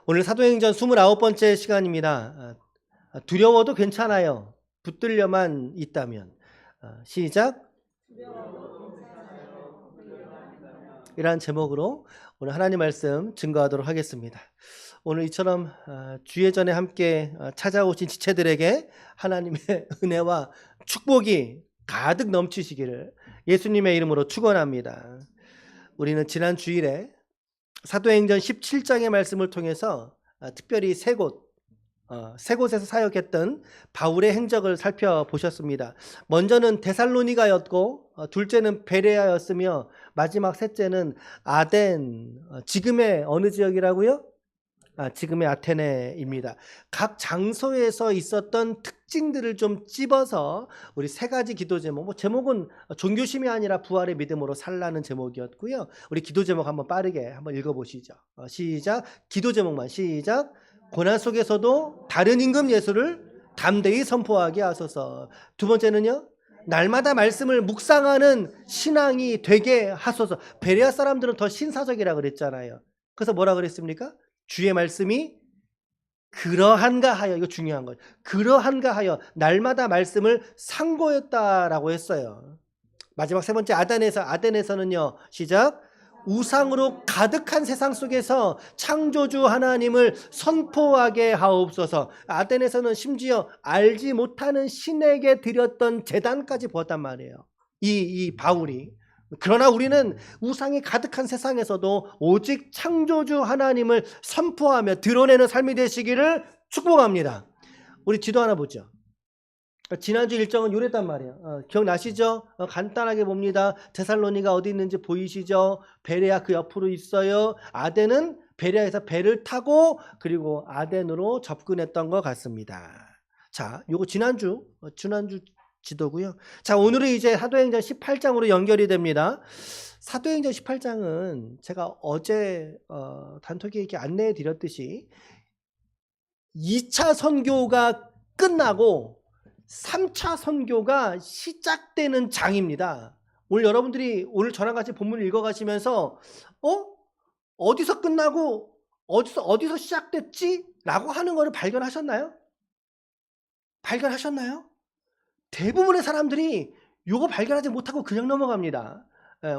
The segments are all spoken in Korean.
오늘 사도행전 29번째 시간입니다. 두려워도 괜찮아요. 붙들려만 있다면. 시작. 이라는 제목으로 오늘 하나님 말씀 증거하도록 하겠습니다. 오늘 이처럼 주의 전에 함께 찾아오신 지체들에게 하나님의 은혜와 축복이 가득 넘치시기를 예수님의 이름으로 축원합니다. 우리는 지난 주일에 사도행전 17장의 말씀을 통해서 특별히 세 곳에서 사역했던 바울의 행적을 살펴보셨습니다. 먼저는 데살로니가였고, 둘째는 베레아였으며, 마지막 셋째는 아덴, 지금의 어느 지역이라고요? 지금의 아테네입니다. 각 장소에서 있었던 특징들을 좀 찝어서 우리 세 가지 기도 제목, 제목은 종교심이 아니라 부활의 믿음으로 살라는 제목이었고요. 우리 기도 제목 한번 빠르게 한번 읽어보시죠. 시작. 기도 제목만 시작. 고난 속에서도 다른 임금 예수를 담대히 선포하게 하소서. 두 번째는요, 날마다 말씀을 묵상하는 신앙이 되게 하소서. 베레아 사람들은 더 신사적이라 그랬잖아요. 그래서 뭐라 그랬습니까? 주의 말씀이 그러한가 하여, 이거 중요한 거예요. 그러한가 하여 날마다 말씀을 상고했다라고 했어요. 마지막 세 번째 아덴에서는요, 시작. 우상으로 가득한 세상 속에서 창조주 하나님을 선포하게 하옵소서. 아덴에서는 심지어 알지 못하는 신에게 드렸던 제단까지 보았단 말이에요. 이 바울이. 그러나 우리는 우상이 가득한 세상에서도 오직 창조주 하나님을 선포하며 드러내는 삶이 되시기를 축복합니다. 우리 지도 하나 보죠. 지난주 일정은 요랬단 말이에요. 기억나시죠? 간단하게 봅니다. 데살로니가 어디 있는지 보이시죠? 베레아 그 옆으로 있어요. 아덴은 베레아에서 배를 타고 그리고 아덴으로 접근했던 것 같습니다. 자, 요거 지난주 지도고요. 자, 오늘은 이제 사도행전 18장으로 연결이 됩니다. 사도행전 18장은 제가 어제 단톡에 이렇게 안내해 드렸듯이 2차 선교가 끝나고 3차 선교가 시작되는 장입니다. 오늘 여러분들이 오늘 저랑 같이 본문을 읽어가시면서 어디서 끝나고 어디서 시작됐지? 라고 하는 거를 발견하셨나요? 대부분의 사람들이 이거 발견하지 못하고 그냥 넘어갑니다.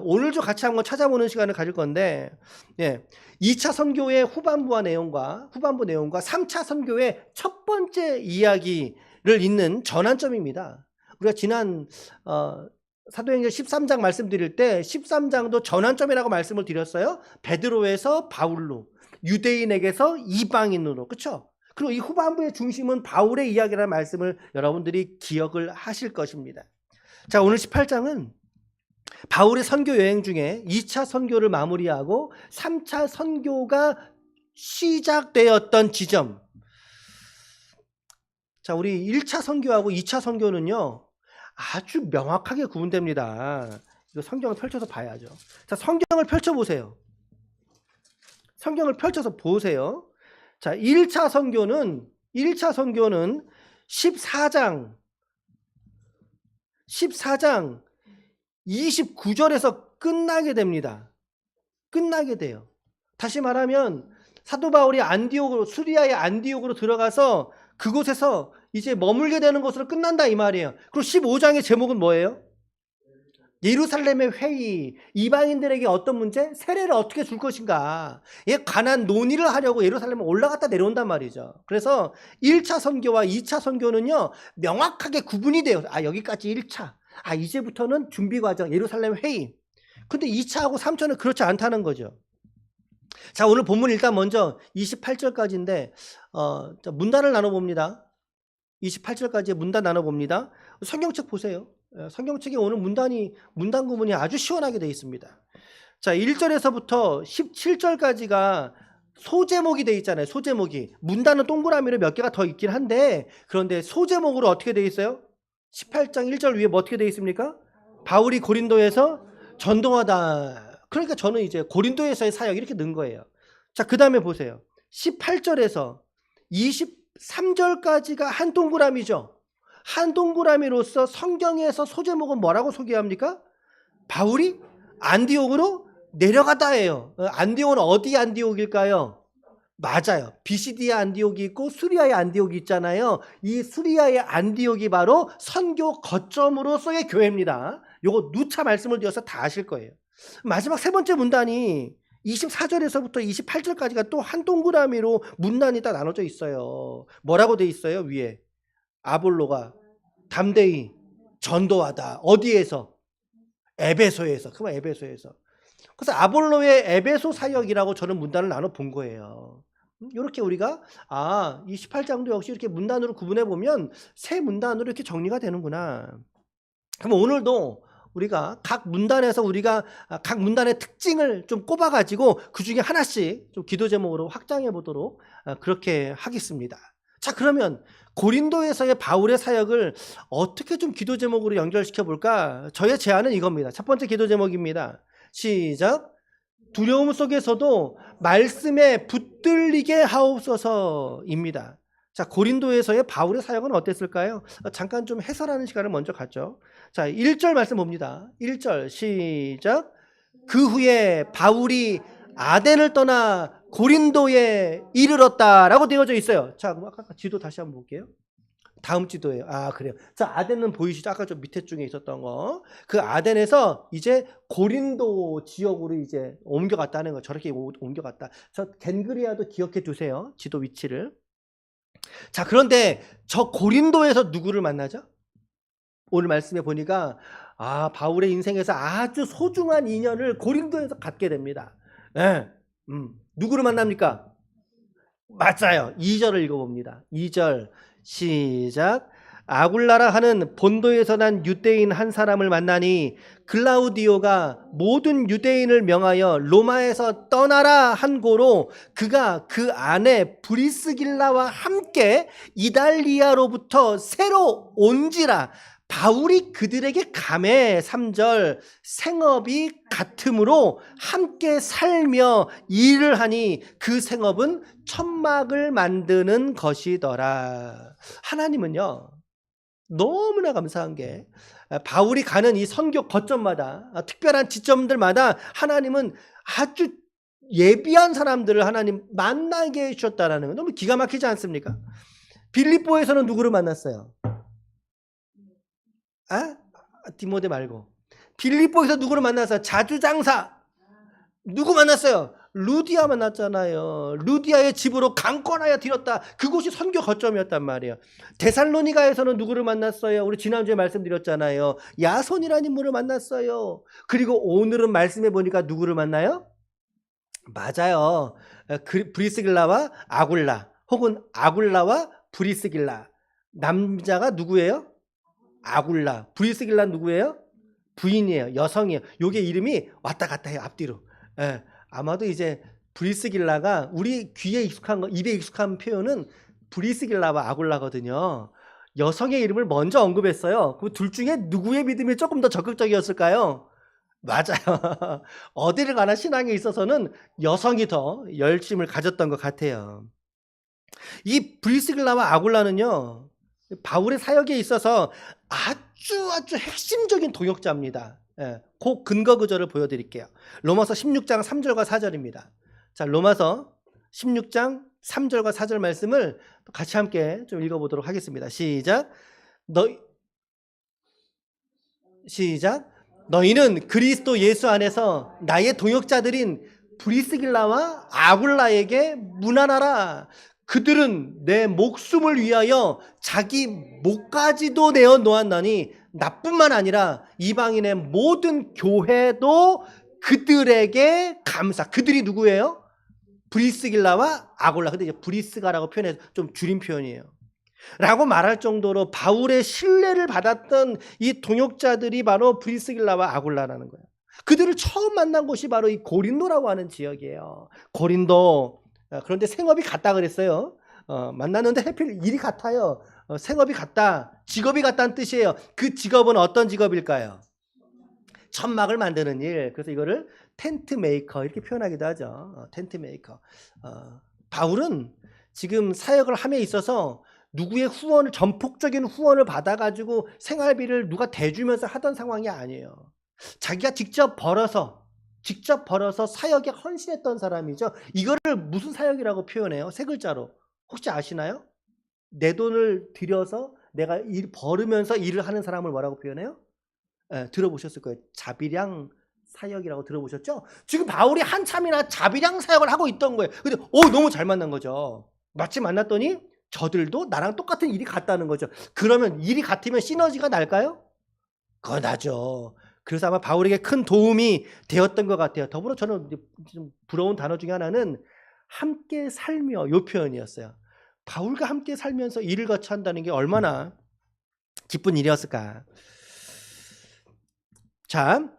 오늘도 같이 한번 찾아보는 시간을 가질 건데 2차 선교의 후반부 내용과 3차 선교의 첫 번째 이야기를 잇는 전환점입니다. 우리가 지난 사도행전 13장 말씀드릴 때 13장도 전환점이라고 말씀을 드렸어요. 베드로에서 바울로, 유대인에게서 이방인으로, 그렇죠? 그리고 이 후반부의 중심은 바울의 이야기라는 말씀을 여러분들이 기억을 하실 것입니다. 자, 오늘 18장은 바울의 선교 여행 중에 2차 선교를 마무리하고 3차 선교가 시작되었던 지점. 자, 우리 1차 선교하고 2차 선교는요, 아주 명확하게 구분됩니다. 이거 성경을 펼쳐서 봐야죠. 자, 성경을 펼쳐보세요. 성경을 펼쳐서 보세요. 자, 1차 선교는 14장 29절에서 끝나게 됩니다. 끝나게 돼요. 다시 말하면 사도 바울이 수리아의 안디옥으로 들어가서 그곳에서 이제 머물게 되는 것으로 끝난다 이 말이에요. 그리고 15장의 제목은 뭐예요? 예루살렘의 회의, 이방인들에게 어떤 문제? 세례를 어떻게 줄 것인가? 에 관한 논의를 하려고 예루살렘에 올라갔다 내려온단 말이죠. 그래서 1차 선교와 2차 선교는요, 명확하게 구분이 돼요. 여기까지 1차. 이제부터는 준비 과정, 예루살렘 회의. 근데 2차하고 3차는 그렇지 않다는 거죠. 자, 오늘 본문 일단 먼저 28절까지인데, 문단을 나눠봅니다. 28절까지 문단 나눠봅니다. 성경책 보세요. 성경책에 오늘 문단 구문이 아주 시원하게 되어 있습니다. 자, 1절에서부터 17절까지가 소제목이 되어 있잖아요. 소제목이. 문단은 동그라미로 몇 개가 더 있긴 한데, 그런데 소제목으로 어떻게 되어 있어요? 18장 1절 위에 뭐 어떻게 되어 있습니까? 바울이 고린도에서 전도하다. 그러니까 저는 이제 고린도에서의 사역 이렇게 넣은 거예요. 자, 그 다음에 보세요. 18절에서 23절까지가 한 동그라미죠. 한 동그라미로서 성경에서 소제목은 뭐라고 소개합니까? 바울이 안디옥으로 내려가다예요. 안디옥은 어디 안디옥일까요? 맞아요. 비시디아 안디옥이 있고 수리아의 안디옥이 있잖아요. 이 수리아의 안디옥이 바로 선교 거점으로서의 교회입니다. 요거 누차 말씀을 드려서 다 아실 거예요. 마지막 세 번째 문단이 24절에서부터 28절까지가 또 한 동그라미로 문단이 다 나눠져 있어요. 뭐라고 돼 있어요? 위에 아볼로가 담대히 전도하다. 어디에서? 에베소에서. 그만 에베소에서. 그래서 아볼로의 에베소 사역이라고 저는 문단을 나눠 본 거예요. 이렇게 우리가 이 18장도 역시 이렇게 문단으로 구분해 보면 세 문단으로 이렇게 정리가 되는구나. 그럼 오늘도 우리가 각 문단에서 우리가 각 문단의 특징을 좀 꼽아 가지고 그 중에 하나씩 좀 기도 제목으로 확장해 보도록 그렇게 하겠습니다. 자, 그러면 고린도에서의 바울의 사역을 어떻게 좀 기도 제목으로 연결시켜 볼까? 저의 제안은 이겁니다. 첫 번째 기도 제목입니다. 시작. 두려움 속에서도 말씀에 붙들리게 하옵소서입니다. 자, 고린도에서의 바울의 사역은 어땠을까요? 잠깐 좀 해설하는 시간을 먼저 갖죠. 자, 1절 말씀 봅니다. 1절 시작. 그 후에 바울이 아덴을 떠나 고린도에 이르렀다라고 되어져 있어요. 자, 아까 지도 다시 한번 볼게요. 다음 지도예요. 그래요. 자, 아덴은 보이시죠? 아까 저 밑에 중에 있었던 거. 그 아덴에서 이제 고린도 지역으로 이제 옮겨갔다는 거. 저렇게 옮겨갔다. 저 겐그리아도 기억해 두세요. 지도 위치를. 자, 그런데 저 고린도에서 누구를 만나죠? 오늘 말씀에 보니까 바울의 인생에서 아주 소중한 인연을 고린도에서 갖게 됩니다. 네. 누구를 만납니까? 맞아요. 2절을 읽어봅니다. 2절 시작. 아굴라라 하는 본도에서 난 유대인 한 사람을 만나니 글라우디오가 모든 유대인을 명하여 로마에서 떠나라 한 고로 그가 그 안에 브리스길라와 함께 이달리아로부터 새로 온지라. 바울이 그들에게 감해 3절 생업이 같으므로 함께 살며 일을 하니 그 생업은 천막을 만드는 것이더라. 하나님은요, 너무나 감사한 게 바울이 가는 이 선교 거점마다 특별한 지점들마다 하나님은 아주 예비한 사람들을 하나님 만나게 해주셨다는 거 너무 기가 막히지 않습니까? 빌립보에서는 누구를 만났어요? 디모데 말고 빌립보에서 누구를 만났어요? 자주장사 누구 만났어요? 루디아 만났잖아요. 루디아의 집으로 강권하여 드렸다. 그곳이 선교 거점이었단 말이에요. 데살로니가에서는 누구를 만났어요? 우리 지난주에 말씀드렸잖아요. 야손이라는 인물을 만났어요. 그리고 오늘은 말씀해 보니까 누구를 만나요? 맞아요. 브리스길라와 아굴라 혹은 아굴라와 브리스길라. 남자가 누구예요? 아굴라. 브리스길라 누구예요? 부인이에요. 여성이에요. 요게 이름이 왔다 갔다 해요. 앞뒤로. 아마도 이제 브리스길라가 우리 귀에 익숙한 거, 입에 익숙한 표현은 브리스길라와 아굴라거든요. 여성의 이름을 먼저 언급했어요. 그 둘 중에 누구의 믿음이 조금 더 적극적이었을까요? 맞아요. 어디를 가나 신앙에 있어서는 여성이 더 열심을 가졌던 것 같아요. 이 브리스길라와 아굴라는요, 바울의 사역에 있어서 아주 핵심적인 동역자입니다. 그 근거 구절을 보여드릴게요. 로마서 16장 3절과 4절입니다. 자, 로마서 16장 3절과 4절 말씀을 같이 함께 좀 읽어보도록 하겠습니다. 시작. 너희는 그리스도 예수 안에서 나의 동역자들인 브리스길라와 아굴라에게 문안하라. 그들은 내 목숨을 위하여 자기 목까지도 내어 놓았나니 나뿐만 아니라 이방인의 모든 교회도 그들에게 감사. 그들이 누구예요? 브리스길라와 아굴라. 근데 이제 브리스가라고 표현해서 좀 줄인 표현이에요. 라고 말할 정도로 바울의 신뢰를 받았던 이 동역자들이 바로 브리스길라와 아굴라라는 거예요. 그들을 처음 만난 곳이 바로 이 고린도라고 하는 지역이에요. 고린도. 그런데 생업이 같다 그랬어요. 만났는데 하필 일이 같아요. 생업이 같다, 직업이 같다는 뜻이에요. 그 직업은 어떤 직업일까요? 천막을 만드는 일. 그래서 이거를 텐트 메이커 이렇게 표현하기도 하죠. 텐트 메이커. 바울은 지금 사역을 함에 있어서 누구의 후원을, 전폭적인 후원을 받아가지고 생활비를 누가 대주면서 하던 상황이 아니에요. 자기가 직접 벌어서 직접 벌어서 사역에 헌신했던 사람이죠. 이거를 무슨 사역이라고 표현해요? 세 글자로. 혹시 아시나요? 내 돈을 들여서 내가 벌으면서 일을 하는 사람을 뭐라고 표현해요? 들어보셨을 거예요. 자비량 사역이라고 들어보셨죠? 지금 바울이 한참이나 자비량 사역을 하고 있던 거예요. 근데 너무 잘 만난 거죠. 마침 만났더니 저들도 나랑 똑같은 일이 같다는 거죠. 그러면 일이 같으면 시너지가 날까요? 그거 나죠. 그래서 아마 바울에게 큰 도움이 되었던 것 같아요. 더불어 저는 좀 부러운 단어 중에 하나는 함께 살며, 요 표현이었어요. 바울과 함께 살면서 일을 같이 한다는 게 얼마나 기쁜 일이었을까. 자,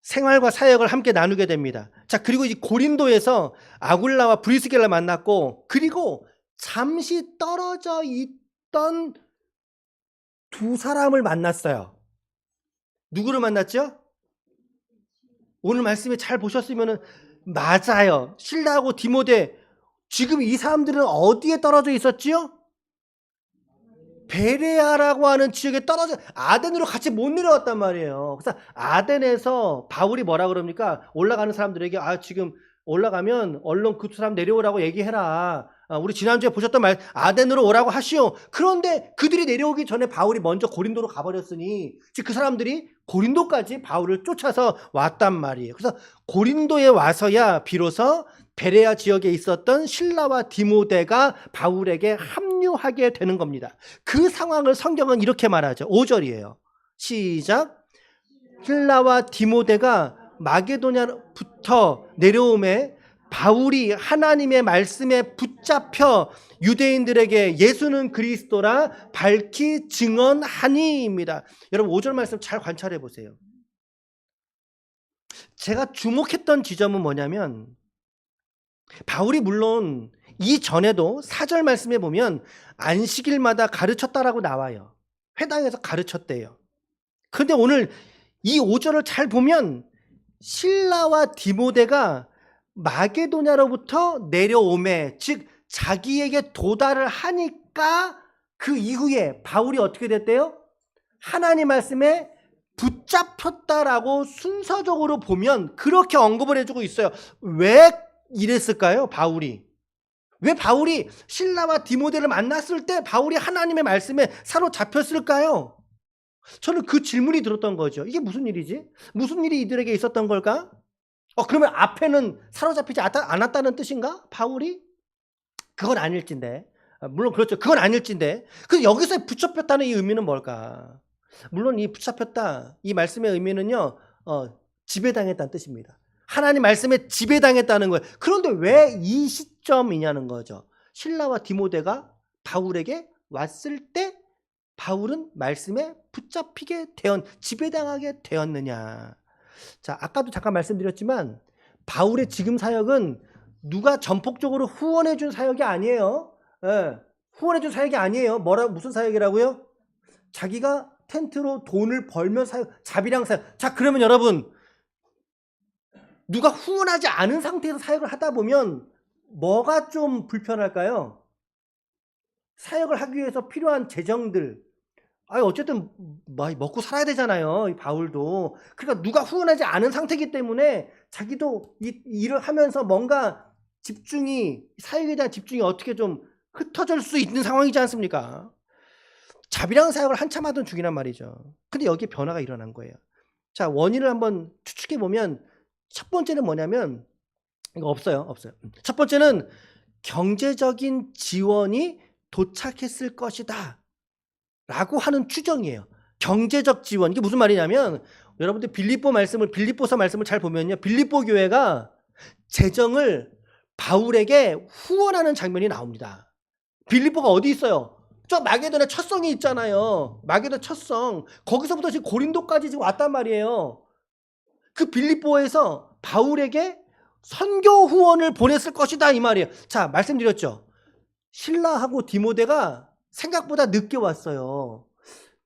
생활과 사역을 함께 나누게 됩니다. 자, 그리고 이 고린도에서 아굴라와 브리스길라 만났고, 그리고 잠시 떨어져 있던 두 사람을 만났어요. 누구를 만났죠? 오늘 말씀에 잘 보셨으면 맞아요. 실라하고 디모데. 지금 이 사람들은 어디에 떨어져 있었지요? 베레아라고 하는 지역에 떨어져 아덴으로 같이 못 내려왔단 말이에요. 그래서 아덴에서 바울이 뭐라 그럽니까? 올라가는 사람들에게 지금 올라가면 얼른 그 사람 내려오라고 얘기해라. 우리 지난주에 보셨던 말 아덴으로 오라고 하시오. 그런데 그들이 내려오기 전에 바울이 먼저 고린도로 가버렸으니 즉 그 사람들이 고린도까지 바울을 쫓아서 왔단 말이에요. 그래서 고린도에 와서야 비로소 베레아 지역에 있었던 실라와 디모데가 바울에게 합류하게 되는 겁니다. 그 상황을 성경은 이렇게 말하죠. 5절이에요. 시작. 실라와 디모데가 마게도냐부터 내려오매 바울이 하나님의 말씀에 붙잡혀 유대인들에게 예수는 그리스도라 밝히 증언하니입니다. 여러분 5절 말씀 잘 관찰해 보세요. 제가 주목했던 지점은 뭐냐면 바울이 물론 이전에도 4절 말씀에 보면 안식일마다 가르쳤다라고 나와요. 회당에서 가르쳤대요. 그런데 오늘 이 5절을 잘 보면 실라와 디모데가 마게도냐로부터 내려오매, 즉 자기에게 도달을 하니까 그 이후에 바울이 어떻게 됐대요? 하나님 말씀에 붙잡혔다라고 순서적으로 보면 그렇게 언급을 해주고 있어요. 왜 이랬을까요? 바울이. 왜 바울이 실라와 디모데를 만났을 때 바울이 하나님의 말씀에 사로잡혔을까요? 저는 그 질문이 들었던 거죠. 이게 무슨 일이지? 무슨 일이 이들에게 있었던 걸까? 그러면 앞에는 사로잡히지 않았다는 뜻인가? 바울이? 그건 아닐진데. 물론 그렇죠. 그건 아닐진데. 그래서 여기서 붙잡혔다는 이 의미는 뭘까? 물론 이 붙잡혔다, 이 말씀의 의미는요, 지배당했다는 뜻입니다. 하나님 말씀에 지배당했다는 거예요. 그런데 왜 이 시점이냐는 거죠. 실라와 디모데가 바울에게 왔을 때 바울은 말씀에 붙잡히게 지배당하게 되었느냐. 자, 아까도 잠깐 말씀드렸지만 바울의 지금 사역은 누가 전폭적으로 후원해 준 사역이 아니에요. 후원해 준 사역이 아니에요. 무슨 사역이라고요? 자기가 텐트로 돈을 벌며 사역, 자비량 사역. 자, 그러면 여러분, 누가 후원하지 않은 상태에서 사역을 하다 보면 뭐가 좀 불편할까요? 사역을 하기 위해서 필요한 재정들, 어쨌든 먹고 살아야 되잖아요. 이 바울도. 그러니까 누가 후원하지 않은 상태이기 때문에 자기도 이 일을 하면서 뭔가 사역에 대한 집중이 어떻게 좀 흩어질 수 있는 상황이지 않습니까? 자비랑 사역을 한참 하던 중이란 말이죠. 근데 여기에 변화가 일어난 거예요. 자, 원인을 한번 추측해 보면 첫 번째는 뭐냐면 이거 없어요. 첫 번째는 경제적인 지원이 도착했을 것이다 라고 하는 추정이에요. 경제적 지원. 이게 무슨 말이냐면 여러분들 빌립보서 말씀을 잘 보면요, 빌립보 교회가 재정을 바울에게 후원하는 장면이 나옵니다. 빌립보가 어디 있어요? 저 마게도냐 첫 성이 있잖아요. 마게도냐 첫 성. 거기서부터 지금 고린도까지 지금 왔단 말이에요. 그 빌립보에서 바울에게 선교 후원을 보냈을 것이다 이 말이에요. 자, 말씀드렸죠. 실라하고 디모데가 생각보다 늦게 왔어요.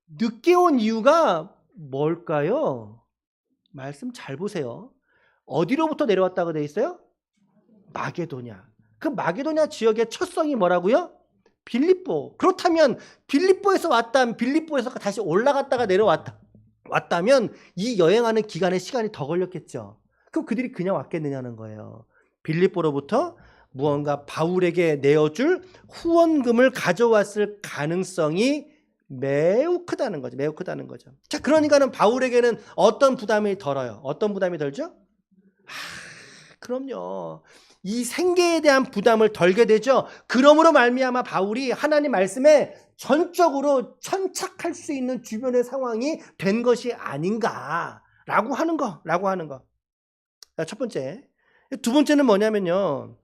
늦게 온 이유가 뭘까요? 말씀 잘 보세요. 어디로부터 내려왔다고 돼 있어요? 마게도냐. 그 마게도냐 지역의 첫 성이 뭐라고요? 빌립보. 그렇다면 빌립보에서 왔다면 빌립보에서 다시 올라갔다가 내려왔다. 왔다면 이 여행하는 기간에 시간이 더 걸렸겠죠. 그럼 그들이 그냥 왔겠느냐는 거예요. 빌립보로부터 무언가 바울에게 내어줄 후원금을 가져왔을 가능성이 매우 크다는 거죠. 매우 크다는 거죠. 자, 그러니까는 바울에게는 어떤 부담이 덜어요? 어떤 부담이 덜죠? 그럼요. 이 생계에 대한 부담을 덜게 되죠. 그러므로 말미암아 바울이 하나님 말씀에 전적으로 천착할 수 있는 주변의 상황이 된 것이 아닌가라고 하는 거. 첫 번째. 두 번째는 뭐냐면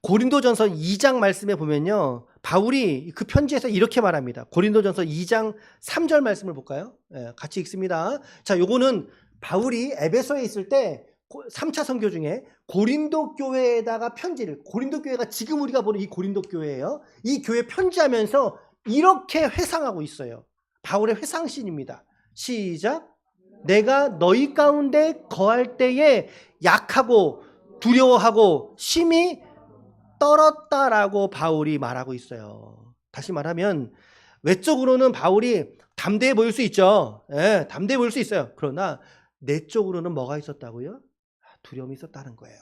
고린도전서 2장 말씀에 보면요. 바울이 그 편지에서 이렇게 말합니다. 고린도전서 2장 3절 말씀을 볼까요? 같이 읽습니다. 자, 요거는 바울이 에베소에 있을 때 3차 선교 중에 고린도 교회에다가 편지를, 고린도 교회가 지금 우리가 보는 이 고린도 교회예요. 이 교회 편지하면서 이렇게 회상하고 있어요. 바울의 회상신입니다. 시작. 내가 너희 가운데 거할 때에 약하고 두려워하고 심히 떨었다라고 바울이 말하고 있어요. 다시 말하면 외적으로는 바울이 담대해 보일 수 있죠. 담대해 보일 수 있어요. 그러나 내적으로는 뭐가 있었다고요? 두려움이 있었다는 거예요.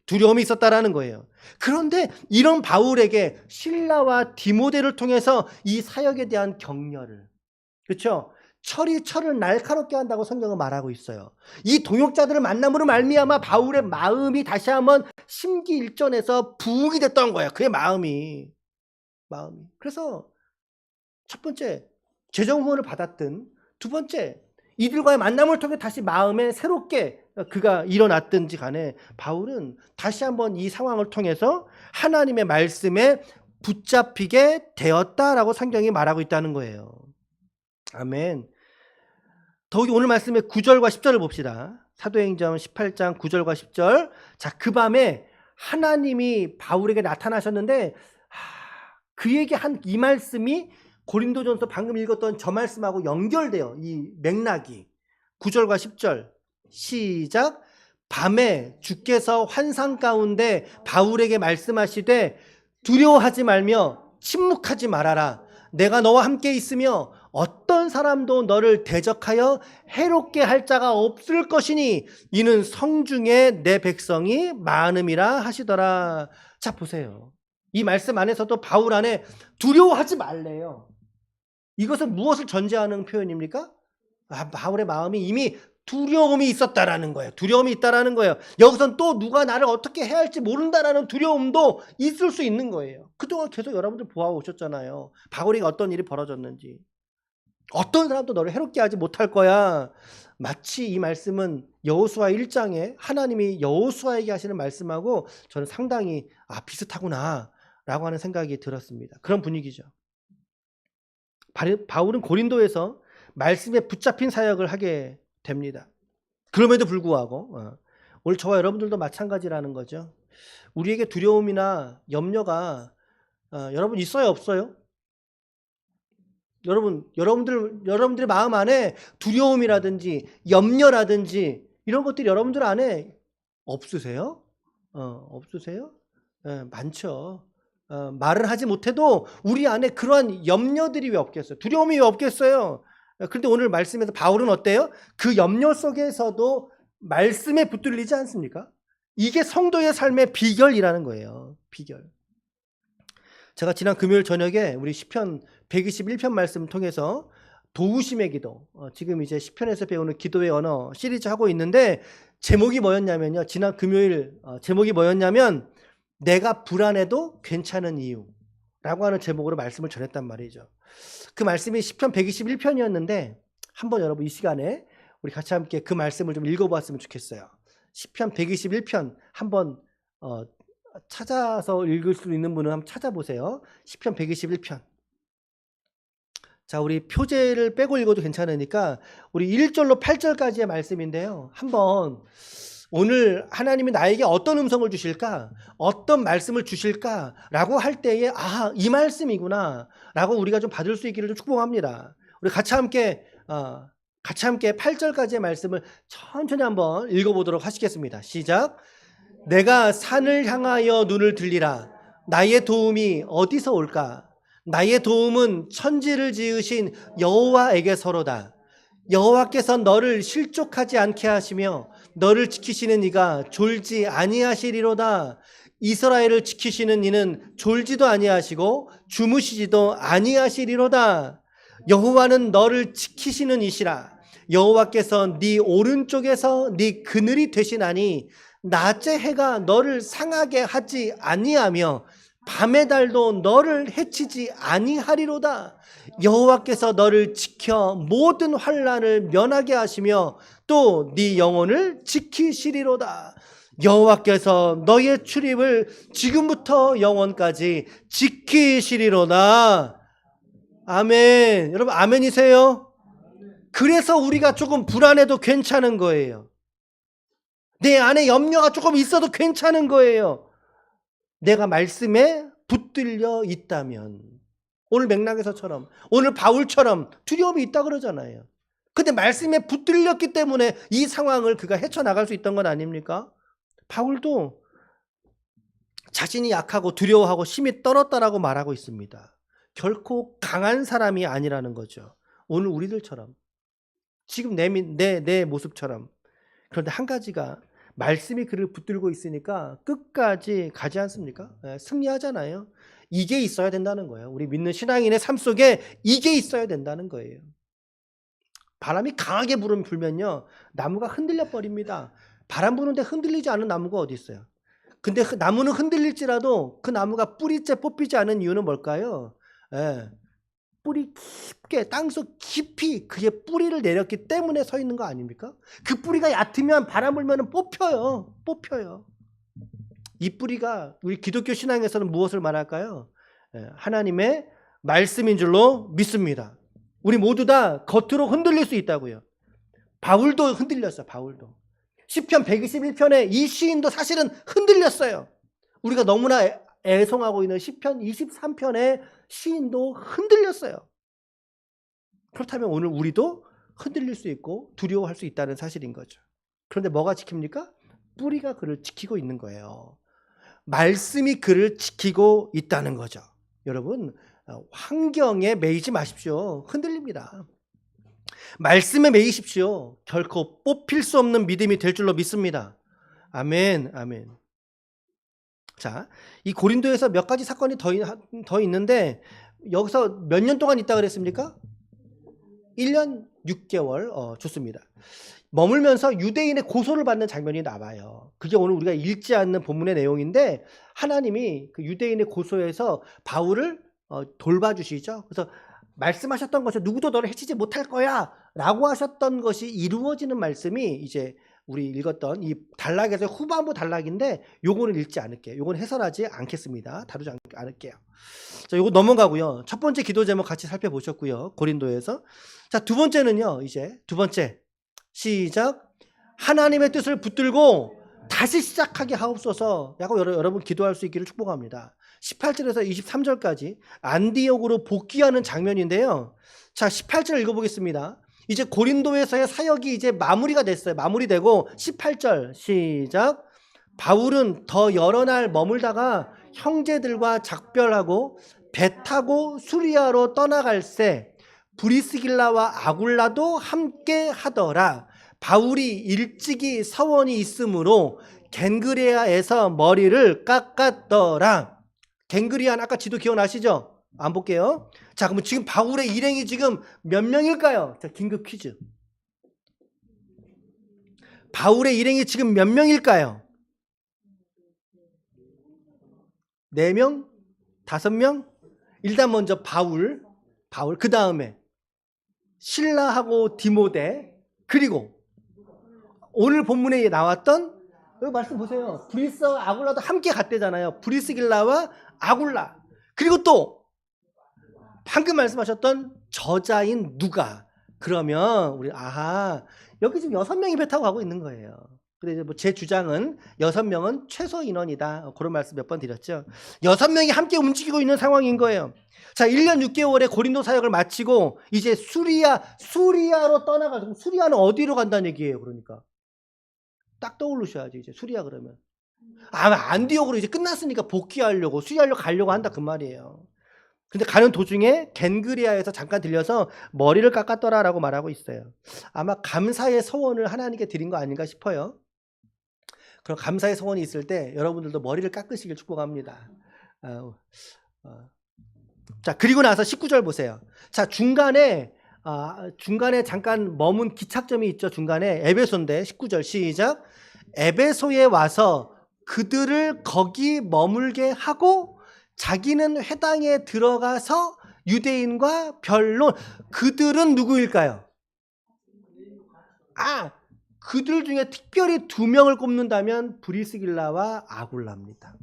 두려움이 있었다라는 거예요. 그런데 이런 바울에게 실라와 디모데를 통해서 이 사역에 대한 격려를, 그렇죠? 철을 날카롭게 한다고 성경은 말하고 있어요. 이 동역자들을 만남으로 말미암아 바울의 마음이 다시 한번 심기일전해서 부흥이 됐던 거예요. 그의 마음이. 그래서 첫 번째, 재정 후원을 받았든, 두 번째, 이들과의 만남을 통해 다시 마음에 새롭게 그가 일어났든지 간에 바울은 다시 한번 이 상황을 통해서 하나님의 말씀에 붙잡히게 되었다라고 성경이 말하고 있다는 거예요. 아멘. 더욱이 오늘 말씀의 9절과 10절을 봅시다. 사도행전 18장 9절과 10절. 자, 그 밤에 하나님이 바울에게 나타나셨는데 그에게 한 이 말씀이 고린도전서 방금 읽었던 저 말씀하고 연결돼요. 이 맥락이. 9절과 10절. 시작. 밤에 주께서 환상 가운데 바울에게 말씀하시되 두려워하지 말며 침묵하지 말아라. 내가 너와 함께 있으며 어떤 사람도 너를 대적하여 해롭게 할 자가 없을 것이니 이는 성중에 내 백성이 많음이라 하시더라. 자, 보세요. 이 말씀 안에서도 바울 안에 두려워하지 말래요. 이것은 무엇을 전제하는 표현입니까? 바울의 마음이 이미 두려움이 있었다라는 거예요. 두려움이 있다라는 거예요. 여기선 또 누가 나를 어떻게 해야 할지 모른다라는 두려움도 있을 수 있는 거예요. 그동안 계속 여러분들 보아오셨잖아요. 바울이 어떤 일이 벌어졌는지. 어떤 사람도 너를 해롭게 하지 못할 거야. 마치 이 말씀은 여호수아 1장에 하나님이 여호수아에게 하시는 말씀하고 저는 상당히 비슷하구나 라고 하는 생각이 들었습니다. 그런 분위기죠. 바울은 고린도에서 말씀에 붙잡힌 사역을 하게 됩니다. 그럼에도 불구하고 오늘 저와 여러분들도 마찬가지라는 거죠. 우리에게 두려움이나 염려가 여러분 있어요, 없어요? 여러분들의 마음 안에 두려움이라든지 염려라든지 이런 것들이 여러분들 안에 없으세요? 없으세요? 많죠. 말을 하지 못해도 우리 안에 그러한 염려들이 왜 없겠어요? 두려움이 왜 없겠어요? 그런데 오늘 말씀에서 바울은 어때요? 그 염려 속에서도 말씀에 붙들리지 않습니까? 이게 성도의 삶의 비결이라는 거예요. 비결. 제가 지난 금요일 저녁에 우리 시편 121편 말씀을 통해서 도우심의 기도, 지금 이제 시편에서 배우는 기도의 언어 시리즈 하고 있는데 제목이 뭐였냐면요. 지난 금요일 제목이 뭐였냐면 내가 불안해도 괜찮은 이유라고 하는 제목으로 말씀을 전했단 말이죠. 그 말씀이 시편 121편이었는데 한번 여러분 이 시간에 우리 같이 함께 그 말씀을 좀 읽어보았으면 좋겠어요. 시편 121편 한번 찾아서 읽을 수 있는 분은 한번 찾아보세요. 시편 121편. 자, 우리 표제를 빼고 읽어도 괜찮으니까 우리 1절로 8절까지의 말씀인데요. 한번 오늘 하나님이 나에게 어떤 음성을 주실까? 어떤 말씀을 주실까?라고 할 때에 이 말씀이구나 라고 우리가 좀 받을 수 있기를 좀 축복합니다. 우리 같이 함께 8절까지의 말씀을 천천히 한번 읽어보도록 하시겠습니다. 시작. 내가 산을 향하여 눈을 들리라. 나의 도움이 어디서 올까? 나의 도움은 천지를 지으신 여호와에게서로다. 여호와께서 너를 실족하지 않게 하시며 너를 지키시는 이가 졸지 아니하시리로다. 이스라엘을 지키시는 이는 졸지도 아니하시고 주무시지도 아니하시리로다. 여호와는 너를 지키시는 이시라. 여호와께서 네 오른쪽에서 네 그늘이 되시나니 낮의 해가 너를 상하게 하지 아니하며 밤의 달도 너를 해치지 아니하리로다. 여호와께서 너를 지켜 모든 환난을 면하게 하시며 또 네 영혼을 지키시리로다. 여호와께서 너의 출입을 지금부터 영원까지 지키시리로다. 아멘. 여러분 아멘이세요? 그래서 우리가 조금 불안해도 괜찮은 거예요. 내 안에 염려가 조금 있어도 괜찮은 거예요. 내가 말씀에 붙들려 있다면. 오늘 맥락에서처럼, 오늘 바울처럼 두려움이 있다 그러잖아요. 근데 말씀에 붙들렸기 때문에 이 상황을 그가 헤쳐나갈 수 있던 건 아닙니까? 바울도 자신이 약하고 두려워하고 힘이 떨었다라고 말하고 있습니다. 결코 강한 사람이 아니라는 거죠. 오늘 우리들처럼, 지금 내 모습처럼. 그런데 한 가지가 말씀이 그를 붙들고 있으니까 끝까지 가지 않습니까? 승리하잖아요. 이게 있어야 된다는 거예요. 우리 믿는 신앙인의 삶 속에 이게 있어야 된다는 거예요. 바람이 강하게 불면요, 나무가 흔들려 버립니다. 바람 부는데 흔들리지 않은 나무가 어디 있어요? 근데 그 나무는 흔들릴지라도 그 나무가 뿌리째 뽑히지 않은 이유는 뭘까요? 뿌리 깊게, 땅속 깊이 그의 뿌리를 내렸기 때문에 서 있는 거 아닙니까? 그 뿌리가 얕으면 바람 불면 뽑혀요. 이 뿌리가 우리 기독교 신앙에서는 무엇을 말할까요? 하나님의 말씀인 줄로 믿습니다. 우리 모두 다 겉으로 흔들릴 수 있다고요. 바울도 흔들렸어요. 바울도. 시편 121편에 이 시인도 사실은 흔들렸어요. 우리가 너무나 애송하고 있는 시편 23편의 시인도 흔들렸어요. 그렇다면 오늘 우리도 흔들릴 수 있고 두려워할 수 있다는 사실인 거죠. 그런데 뭐가 지킵니까? 뿌리가 그를 지키고 있는 거예요. 말씀이 그를 지키고 있다는 거죠. 여러분, 환경에 매이지 마십시오. 흔들립니다. 말씀에 매이십시오. 결코 뽑힐 수 없는 믿음이 될 줄로 믿습니다. 아멘, 아멘. 자, 이 고린도에서 몇 가지 사건이 더 있는데 여기서 몇 년 동안 있다 그랬습니까? 1년 6개월. 좋습니다. 머물면서 유대인의 고소를 받는 장면이 나와요. 그게 오늘 우리가 읽지 않는 본문의 내용인데 하나님이 그 유대인의 고소에서 바울을 돌봐주시죠. 그래서 말씀하셨던 것이 누구도 너를 해치지 못할 거야 라고 하셨던 것이 이루어지는 말씀이 이제 우리 읽었던 이 단락에서 후반부 단락인데 요거는 읽지 않을게요. 요건 해설하지 않겠습니다. 다루지 않을게요. 자, 요거 넘어가고요. 첫 번째 기도 제목 같이 살펴보셨고요. 고린도에서. 자, 두 번째는요. 이제 두 번째. 시작. 하나님의 뜻을 붙들고 다시 시작하게 하옵소서. 라고 여러분 기도할 수 있기를 축복합니다. 18절에서 23절까지 안디옥으로 복귀하는 장면인데요. 자, 18절 읽어보겠습니다. 이제 고린도에서의 사역이 이제 마무리가 됐어요. 마무리되고 18절 시작. 바울은 더 여러 날 머물다가 형제들과 작별하고 배 타고 수리아로 떠나갈새 브리스길라와 아굴라도 함께 하더라. 바울이 일찍이 서원이 있으므로 겐그레아에서 머리를 깎았더라. 겐그리안 아까 지도 기억나시죠? 안 볼게요. 자, 그럼 지금 바울의 일행이 지금 몇 명일까요? 자, 긴급 퀴즈. 바울의 일행이 지금 몇 명일까요? 4명? 5명? 일단 먼저 바울, 그 다음에 실라하고 디모데, 그리고 오늘 본문에 나왔던 여기 말씀 보세요. 브리스와 아굴라도 함께 갔대잖아요. 브리스길라와 아굴라. 그리고 또 방금 말씀하셨던 저자인 누가. 그러면 우리 여기 지금 6명이 배 타고 가고 있는 거예요. 근데 뭐 제 주장은 6명은 최소 인원이다. 그런 말씀 몇 번 드렸죠. 6명이 함께 움직이고 있는 상황인 거예요. 자, 1년 6개월의 고린도 사역을 마치고 이제 수리아로 떠나가지고, 수리아는 어디로 간다는 얘기예요? 그러니까 딱 떠오르셔야지. 이제 수리아 그러면 안디옥으로 이제 끝났으니까 복귀하려고, 수리아로 가려고 한다 그 말이에요. 근데 가는 도중에 겐그리아에서 잠깐 들려서 머리를 깎았더라라고 말하고 있어요. 아마 감사의 소원을 하나님께 드린 거 아닌가 싶어요. 그럼 감사의 소원이 있을 때 여러분들도 머리를 깎으시길 축복합니다. 자, 그리고 나서 19절 보세요. 자, 중간에 잠깐 머문 기착점이 있죠. 중간에 에베소인데 19절 시작. 에베소에 와서 그들을 거기 머물게 하고 자기는 회당에 들어가서 유대인과 변론. 그들은 누구일까요? 그들 중에 특별히 두 명을 꼽는다면 브리스길라와 아굴라입니다.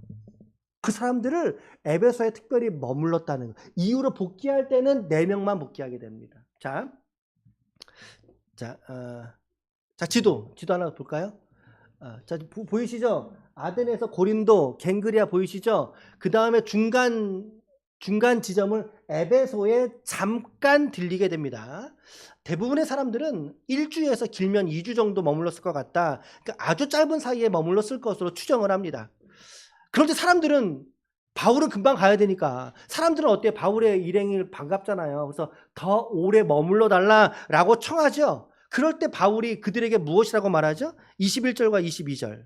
그 사람들을 에베소에 특별히 머물렀다는 거. 이후로 복귀할 때는 4명만 복귀하게 됩니다. 자, 지도 하나 볼까요? 자, 보이시죠? 아덴에서 고린도, 갱그리아 보이시죠? 그 다음에 중간 지점을 에베소에 잠깐 들리게 됩니다. 대부분의 사람들은 1주에서 길면 2주 정도 머물렀을 것 같다. 그러니까 아주 짧은 사이에 머물렀을 것으로 추정을 합니다. 그런데 사람들은 바울은 금방 가야 되니까 사람들은 어때요? 바울의 일행이 반갑잖아요. 그래서 더 오래 머물러 달라라고 청하죠. 그럴 때 바울이 그들에게 무엇이라고 말하죠? 21절과 22절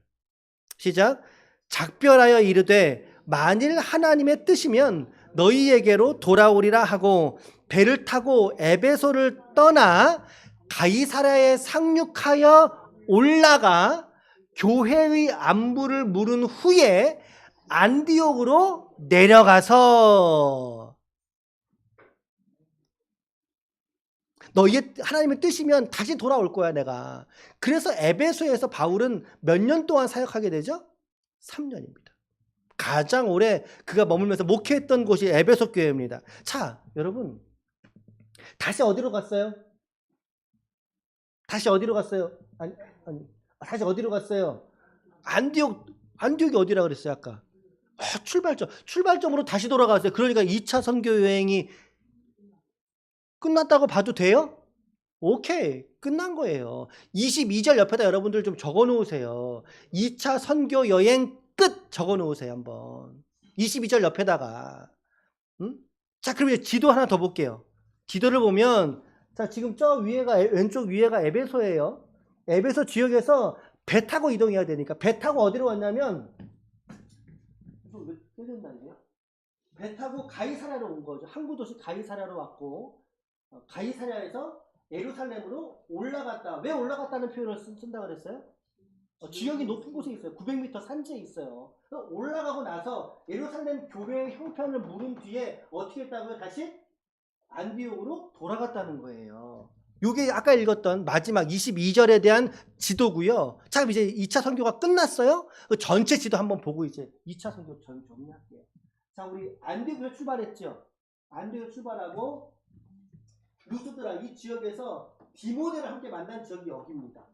시작. 작별하여 이르되 만일 하나님의 뜻이면 너희에게로 돌아오리라 하고 배를 타고 에베소를 떠나 가이사랴에 상륙하여 올라가 교회의 안부를 물은 후에 안디옥으로 내려가서 너희의 하나님의 뜻이면 다시 돌아올 거야 내가. 그래서 에베소에서 바울은 몇 년 동안 사역하게 되죠? 3년입니다. 가장 오래 그가 머물면서 목회했던 곳이 에베소 교회입니다. 자, 여러분 다시 어디로 갔어요? 다시 어디로 갔어요? 다시 어디로 갔어요? 안디옥이 어디라 그랬어요 아까? 출발점으로 다시 돌아갔어요. 그러니까 2차 선교 여행이 끝났다고 봐도 돼요? 오케이, 끝난 거예요. 22절 옆에다 여러분들 좀 적어 놓으세요. 2차 선교 여행 끝 적어 놓으세요 한번. 22절 옆에다가. 자, 그럼 이제 지도 하나 더 볼게요. 지도를 보면 자, 지금 왼쪽 위에가 에베소예요. 에베소 지역에서 배 타고 이동해야 되니까 배 타고 어디로 왔냐면 배 타고 가이사랴로 온 거죠. 항구 도시 가이사랴로 왔고 가이사랴에서 예루살렘으로 올라갔다. 왜 올라갔다는 표현을 쓴다 그랬어요? 지역이 높은 곳에 있어요. 900m 산지에 있어요. 올라가고 나서 예루살렘 교회의 형편을 물은 뒤에 어떻게 했다고요? 다시 안디옥으로 돌아갔다는 거예요. 요게 아까 읽었던 마지막 22절에 대한 지도고요. 자, 그럼 이제 2차 선교가 끝났어요. 그 전체 지도 한번 보고 이제 2차 선교 정리할게요. 자, 우리 안디옥에서 출발했죠. 안디옥에서 출발하고 루스드라 이 지역에서 디모데를 함께 만난 지역이 여기입니다.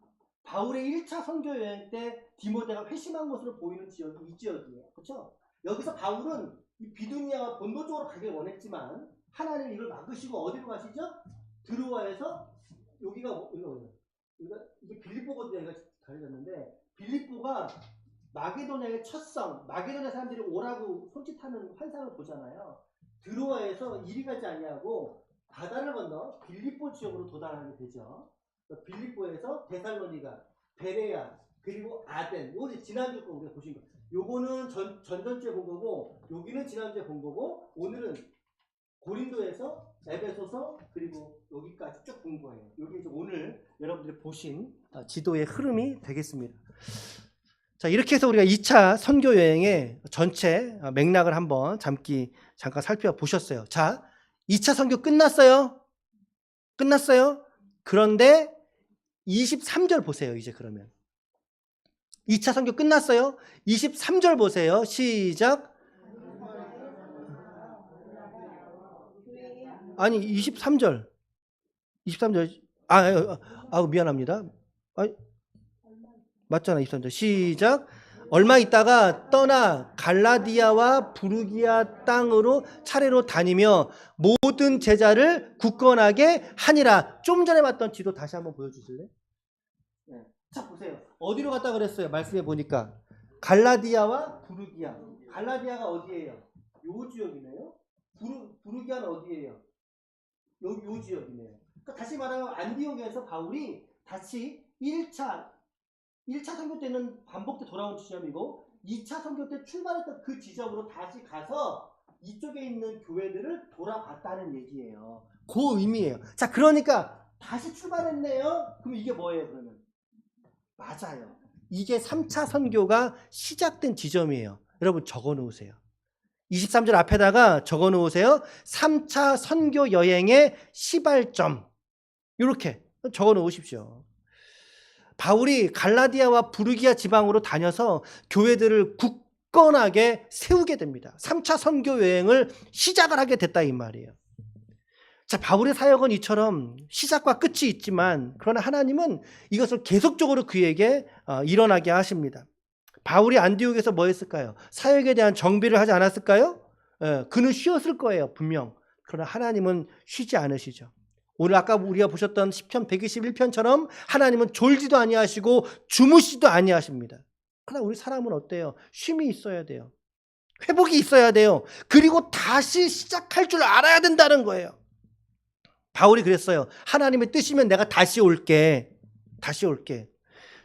바울의 1차 선교 여행 때 디모데가 회심한 것으로 보이는 지역이 이 지역이에요. 그렇죠? 여기서 바울은 이 비두니아와 본도 쪽으로 가길 원했지만 하나님 이걸 막으시고 어디로 가시죠? 드로아에서 여기가 이게 빌립보거든요. 여기가 가려졌는데 빌립보가 마게도냐의 첫 성, 마게도냐 사람들이 오라고 손짓하는 환상을 보잖아요. 드로아에서 이리 가지 아니하고 바다를 건너 빌립보 지역으로 도달하게 되죠. 빌립보에서 데살로니가, 베레아, 그리고 아덴. 요거 지난주 거 우리가 보신 거. 요거는 전전주에 본 거고, 여기는 지난주에 본 거고, 오늘은 고린도에서 에베소서 그리고 여기까지 쭉 본 거예요. 여기 이제 오늘 여러분들이 보신 지도의 흐름이 되겠습니다. 자, 이렇게 해서 우리가 2차 선교 여행의 전체 맥락을 한번 잠깐 살펴보셨어요. 자, 2차 선교 끝났어요? 끝났어요? 그런데 23절 보세요. 이제 그러면 2차 선교 끝났어요? 23절 보세요. 시작. 아니 23절 미안합니다. 맞잖아. 23절 시작. 얼마 있다가 떠나 갈라디아와 부르기아 땅으로 차례로 다니며 모든 제자를 굳건하게 하니라. 좀 전에 봤던 지도 다시 한번 보여주실래요? 네. 자, 보세요. 어디로 갔다 그랬어요? 말씀해 보니까 갈라디아와 부르기아. 갈라디아가 어디예요? 요 지역이네요. 부르기아는 어디예요? 요 지역이네요. 그러니까 다시 말하면 안디옥에서 바울이 다시 1차 선교 때는 반복돼 돌아온 지점이고 2차 선교 때 출발했던 그 지점으로 다시 가서 이쪽에 있는 교회들을 돌아봤다는 얘기예요. 그 의미예요. 자, 그러니까 다시 출발했네요. 그럼 이게 뭐예요, 그러면? 맞아요. 이게 3차 선교가 시작된 지점이에요. 여러분 적어 놓으세요. 23절 앞에다가 적어 놓으세요. 3차 선교 여행의 시발점. 이렇게 적어 놓으십시오. 바울이 갈라디아와 부르기아 지방으로 다녀서 교회들을 굳건하게 세우게 됩니다. 3차 선교 여행을 시작을 하게 됐다 이 말이에요. 자, 바울의 사역은 이처럼 시작과 끝이 있지만 그러나 하나님은 이것을 계속적으로 그에게 일어나게 하십니다. 바울이 안디옥에서 뭐 했을까요? 사역에 대한 정비를 하지 않았을까요? 그는 쉬었을 거예요, 분명. 그러나 하나님은 쉬지 않으시죠. 오늘 아까 우리가 보셨던 시편 121편처럼 하나님은 졸지도 아니하시고 주무시지도 아니하십니다. 그러나 우리 사람은 어때요? 쉼이 있어야 돼요. 회복이 있어야 돼요. 그리고 다시 시작할 줄 알아야 된다는 거예요. 바울이 그랬어요. 하나님의 뜻이면 내가 다시 올게.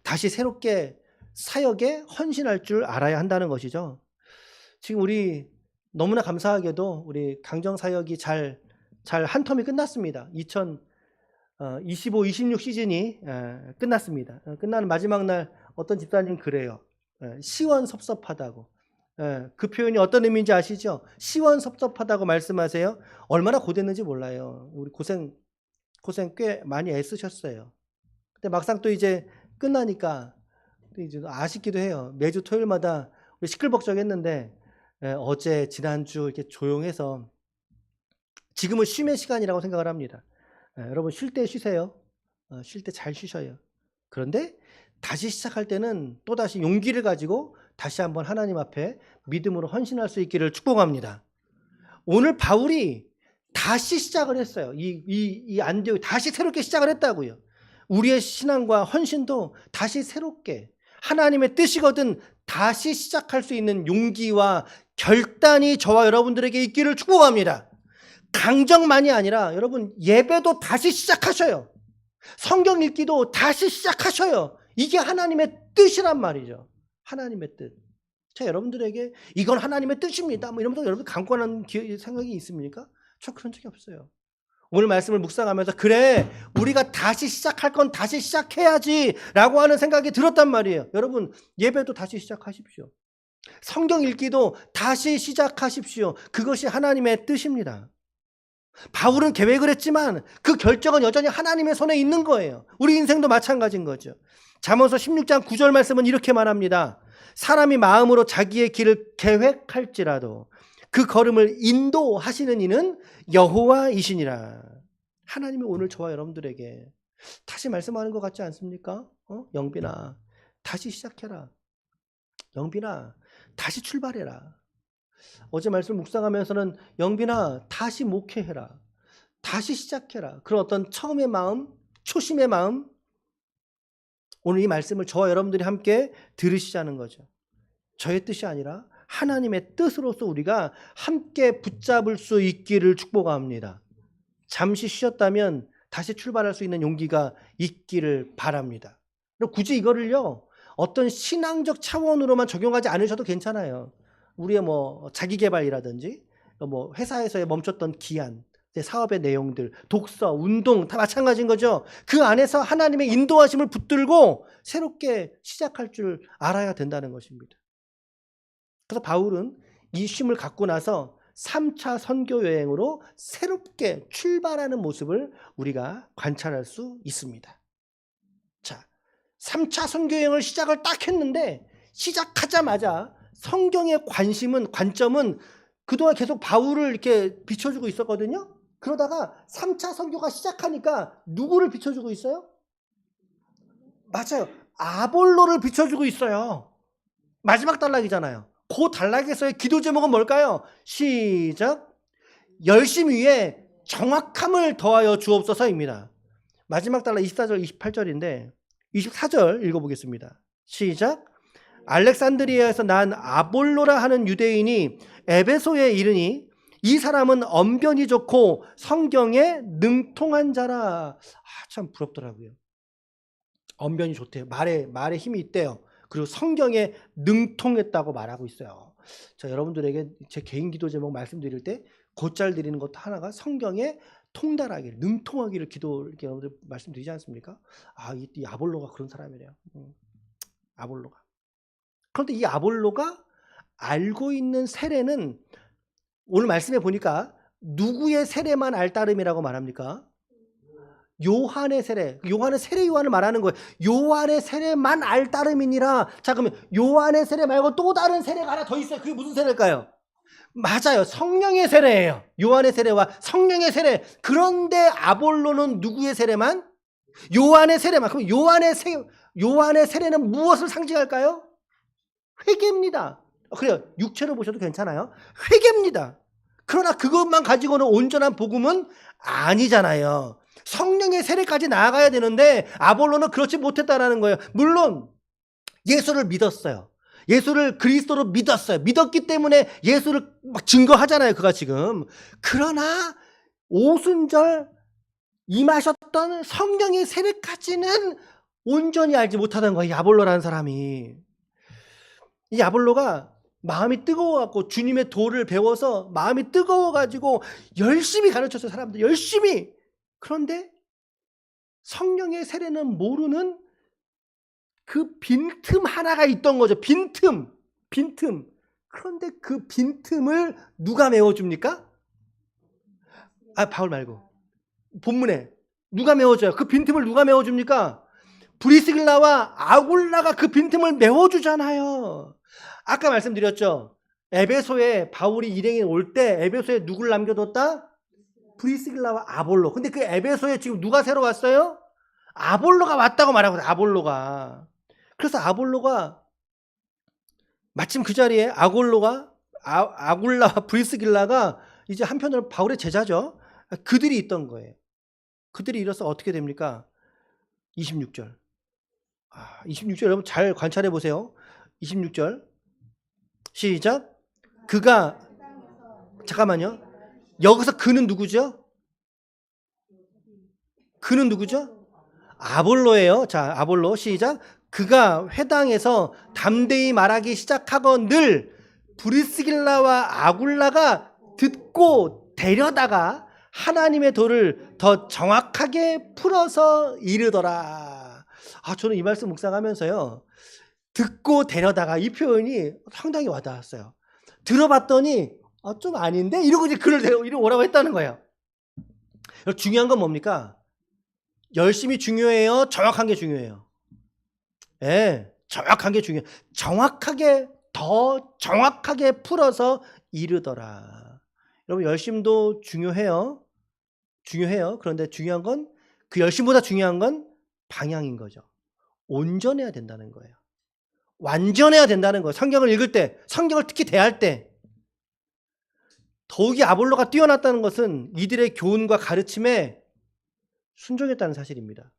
다시 새롭게 사역에 헌신할 줄 알아야 한다는 것이죠. 지금 우리 너무나 감사하게도 우리 강정 사역이 잘 한 텀이 끝났습니다. 2025, 26 시즌이 끝났습니다. 끝나는 마지막 날 어떤 집사님 그래요. 시원섭섭하다고. 그 표현이 어떤 의미인지 아시죠? 시원섭섭하다고 말씀하세요. 얼마나 고됐는지 몰라요. 우리 고생 꽤 많이 애쓰셨어요. 근데 막상 또 이제 끝나니까 이제 아쉽기도 해요. 매주 토요일마다 우리 시끌벅적했는데 어제 지난주 이렇게 조용해서 지금은 쉼의 시간이라고 생각을 합니다. 여러분 쉴 때 쉬세요. 쉴 때 잘 쉬셔요. 그런데 다시 시작할 때는 또다시 용기를 가지고 다시 한번 하나님 앞에 믿음으로 헌신할 수 있기를 축복합니다. 오늘 바울이 다시 시작을 했어요. 이 안디옥이 다시 새롭게 시작을 했다고요. 우리의 신앙과 헌신도 다시 새롭게 하나님의 뜻이거든 다시 시작할 수 있는 용기와 결단이 저와 여러분들에게 있기를 축복합니다. 강정만이 아니라 여러분 예배도 다시 시작하셔요. 성경 읽기도 다시 시작하셔요. 이게 하나님의 뜻이란 말이죠. 하나님의 뜻. 제가 여러분들에게 이건 하나님의 뜻입니다. 뭐 이러면서 여러분 강권한 생각이 있습니까? 저 그런 적이 없어요. 오늘 말씀을 묵상하면서 그래 우리가 다시 시작할 건 다시 시작해야지 라고 하는 생각이 들었단 말이에요. 여러분 예배도 다시 시작하십시오. 성경 읽기도 다시 시작하십시오. 그것이 하나님의 뜻입니다. 바울은 계획을 했지만 그 결정은 여전히 하나님의 손에 있는 거예요. 우리 인생도 마찬가지인 거죠. 잠언서 16장 9절 말씀은 이렇게 말합니다. 사람이 마음으로 자기의 길을 계획할지라도 그 걸음을 인도하시는 이는 여호와이시니라. 하나님이 오늘 저와 여러분들에게 다시 말씀하는 것 같지 않습니까? 영빈아 다시 시작해라. 영빈아 다시 출발해라. 어제 말씀 묵상하면서는 영빈아 다시 목회해라. 다시 시작해라. 그런 어떤 처음의 마음, 초심의 마음, 오늘 이 말씀을 저와 여러분들이 함께 들으시자는 거죠. 저의 뜻이 아니라 하나님의 뜻으로서 우리가 함께 붙잡을 수 있기를 축복합니다. 잠시 쉬었다면 다시 출발할 수 있는 용기가 있기를 바랍니다. 그리고 굳이 이거를요 어떤 신앙적 차원으로만 적용하지 않으셔도 괜찮아요. 우리의 뭐 자기개발이라든지 뭐 회사에서의 멈췄던 기한, 사업의 내용들, 독서, 운동 다 마찬가지인 거죠. 그 안에서 하나님의 인도하심을 붙들고 새롭게 시작할 줄 알아야 된다는 것입니다. 그래서 바울은 이 쉼을 갖고 나서 3차 선교 여행으로 새롭게 출발하는 모습을 우리가 관찰할 수 있습니다. 자, 3차 선교 여행을 시작을 딱 했는데 시작하자마자 성경의 관점은 그동안 계속 바울을 이렇게 비춰주고 있었거든요. 그러다가 3차 선교가 시작하니까 누구를 비춰주고 있어요? 맞아요. 아볼로를 비춰주고 있어요. 마지막 단락이잖아요. 그 단락에서의 기도 제목은 뭘까요? 시작. 열심 위에 정확함을 더하여 주옵소서입니다. 마지막 단락 24절 28절인데 24절 읽어보겠습니다. 시작. 알렉산드리아에서 난 아볼로라 하는 유대인이 에베소에 이르니 이 사람은 언변이 좋고 성경에 능통한 자라. 참 부럽더라고요. 언변이 좋대요. 말에 힘이 있대요. 그리고 성경에 능통했다고 말하고 있어요. 자, 여러분들에게 제 개인 기도 제목 말씀드릴 때 곧잘 드리는 것도 하나가 성경에 통달하기를, 능통하기를 이렇게 여러분들 말씀드리지 않습니까? 이 아볼로가 그런 사람이래요. 아볼로가. 그런데 이 아볼로가 알고 있는 세례는 오늘 말씀해 보니까 누구의 세례만 알따름이라고 말합니까? 요한의 세례. 요한을 말하는 거예요. 요한의 세례만 알따름이니라. 자, 그러면 요한의 세례 말고 또 다른 세례가 하나 더 있어요. 그게 무슨 세례일까요? 맞아요. 성령의 세례예요. 요한의 세례와 성령의 세례. 그런데 아볼로는 누구의 세례만? 요한의 세례만. 그럼 요한의 세례는 무엇을 상징할까요? 회개입니다. 그래요. 육체로 보셔도 괜찮아요. 회개입니다. 그러나 그것만 가지고는 온전한 복음은 아니잖아요. 성령의 세례까지 나아가야 되는데 아볼로는 그렇지 못했다라는 거예요. 물론 예수를 믿었어요. 예수를 그리스도로 믿었어요. 믿었기 때문에 예수를 막 증거하잖아요. 그가 지금. 그러나 오순절 임하셨던 성령의 세례까지는 온전히 알지 못하던 거예요. 이 아볼로라는 사람이. 이 아볼로가 마음이 뜨거워갖고 주님의 도를 배워서 마음이 뜨거워가지고 열심히 가르쳤어요. 사람들 열심히. 그런데 성령의 세례는 모르는 그 빈틈 하나가 있던 거죠. 빈틈. 그런데 그 빈틈을 누가 메워줍니까? 바울 말고 본문에 누가 메워줘요? 그 빈틈을 누가 메워줍니까? 브리스길라와 아굴라가 그 빈틈을 메워주잖아요. 아까 말씀드렸죠. 에베소에 바울이 일행이 올 때 에베소에 누굴 남겨뒀다? 브리스길라와 아볼로. 근데 그 에베소에 지금 누가 새로 왔어요? 아볼로가 왔다고 말하거든요. 아볼로가. 그래서 아볼로가 마침 그 자리에 아굴라와 브리스길라가 이제 한편으로 바울의 제자죠. 그들이 있던 거예요. 그들이 이뤄서 어떻게 됩니까? 26절. 26절 여러분 잘 관찰해 보세요. 26절. 시작. 그가 잠깐만요. 여기서 그는 누구죠? 그는 누구죠? 아볼로예요. 자, 아볼로 시작. 그가 회당에서 담대히 말하기 시작하거늘 브리스길라와 아굴라가 듣고 데려다가 하나님의 도를 더 정확하게 풀어서 이르더라. 저는 이 말씀 묵상하면서요. 듣고 데려다가 이 표현이 상당히 와닿았어요. 들어봤더니 좀 아닌데? 이러고 이제 그를 이러고 오라고 했다는 거예요. 중요한 건 뭡니까? 열심히 중요해요? 정확한 게 중요해요? 예, 정확한 게 중요해요. 더 정확하게 풀어서 이르더라. 여러분, 열심도 중요해요. 그런데 중요한 건, 그 열심보다 중요한 건 방향인 거죠. 온전해야 된다는 거예요. 완전해야 된다는 거예요. 성경을 읽을 때, 성경을 특히 대할 때. 더욱이 아볼로가 뛰어났다는 것은 이들의 교훈과 가르침에 순종했다는 사실입니다.